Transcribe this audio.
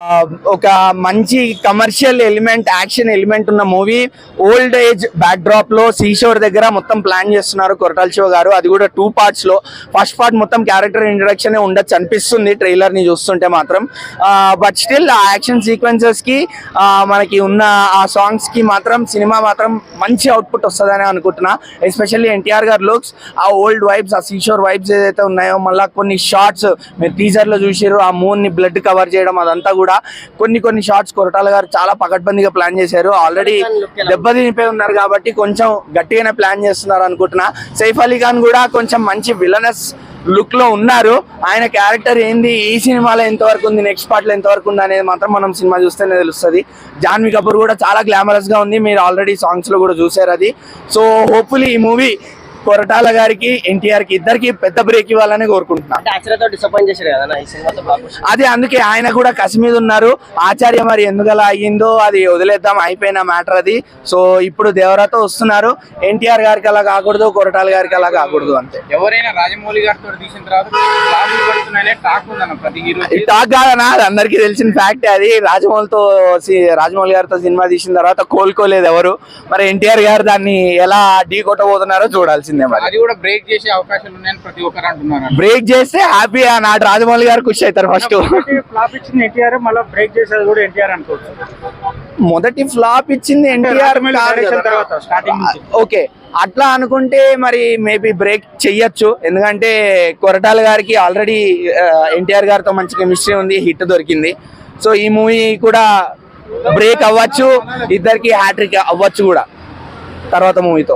ఒక మంచి commercial element, action element ఉన్న movie. Old age back drop లో సీషోర్ దగ్గర మొత్తం ప్లాన్ చేస్తున్నారు కొరటాల శివ గారు. అది కూడా 2 parts లో. ఫస్ట్ పార్ట్ మొత్తం క్యారెక్టర్ ఇంట్రడక్షన్ ఉండొచ్చు అనిపిస్తుంది ట్రైలర్ ని చూస్తుంటే మాత్రం. బట్ స్టిల్ ఆ యాక్షన్ సీక్వెన్సెస్ కి మనకి ఉన్న ఆ సాంగ్స్ కి మాత్రం సినిమా మాత్రం మంచి అవుట్పుట్ వస్తుందని అనుకుంటున్నా. ఎస్పెషల్లీ ఎన్టీఆర్ గారు లుక్స్, ఆ ఓల్డ్ వైబ్స్, ఆ సీషోర్ వైబ్స్ ఏదైతే ఉన్నాయో, మళ్ళీ కొన్ని షార్ట్స్ మీరు టీజర్ లో చూసారు, ఆ మూన్ ని బ్లడ్ కవర్ చేయడం, అదంతా కూడా కొన్ని షార్ట్స్ కొరటాల గారు చాలా పకడ్బందీగా ప్లాన్ చేశారు. ఆల్రెడీ దెబ్బతినిపోయి ఉన్నారు కాబట్టి కొంచెం గట్టిగానే ప్లాన్ చేస్తున్నారు అనుకుంటున్నా. సైఫ్ అలీ ఖాన్ కూడా కొంచెం మంచి విలనస్ లుక్ లో ఉన్నారు. ఆయన క్యారెక్టర్ ఏంది, ఈ సినిమాలో ఎంతవరకు ఉంది, నెక్స్ట్ పార్ట్ లో ఎంతవరకు ఉంది అనేది మాత్రం మనం సినిమా చూస్తేనే తెలుస్తుంది. జాన్వీ కపూర్ కూడా చాలా గ్లామరస్ గా ఉంది, మీరు ఆల్రెడీ సాంగ్స్ లో కూడా చూసారు అది. సో హోప్ఫుల్లీ ఈ మూవీ కొరటాల గారికి, ఎన్టీఆర్ కి ఇద్దరికి పెద్ద బ్రేక్ ఇవ్వాలని కోరుకుంటున్నా. అది అందుకే ఆయన కూడా కసి మీద ఉన్నారు. ఆచార్య మరి ఎందుకలా అయ్యిందో అది వదిలేద్దాం, అయిపోయిన మ్యాటర్ అది. సో ఇప్పుడు దేవరాతో వస్తున్నారు. ఎన్టీఆర్ గారికి అలా కాకూడదు, కొరటాల గారికి అలా కాకూడదు అంతే. ఎవరైనా రాజమౌళి గారితో తీసిన తర్వాత టాక్ కాదనా, అది అందరికీ తెలిసిన ఫ్యాక్ట్. అది రాజమౌళి గారితో సినిమా తీసిన తర్వాత కోలుకోలేదు ఎవరు. మరి ఎన్టీఆర్ గారు దాన్ని ఎలా ఢీ కొట్టబోతున్నారో చూడాల్సింది. బ్రేక్ చేస్తే హ్యాపీ, నాటి రాజమౌళి గారు ఖుషి అవుతారు. ఫస్ట్ మొదటి ఫ్లాప్ ఇచ్చింది ఎన్టీఆర్. ఓకే, అట్లా అనుకుంటే మరి మేబీ బ్రేక్ చెయ్యొచ్చు. ఎందుకంటే కొరటాల గారికి ఆల్రెడీ ఎన్టీఆర్ గారితో మంచి కెమిస్ట్రీ ఉంది, హిట్ దొరికింది. సో ఈ మూవీ కూడా బ్రేక్ అవ్వచ్చు, ఇద్దరికి హ్యాట్రిక్ అవ్వచ్చు కూడా తర్వాత మూవీతో.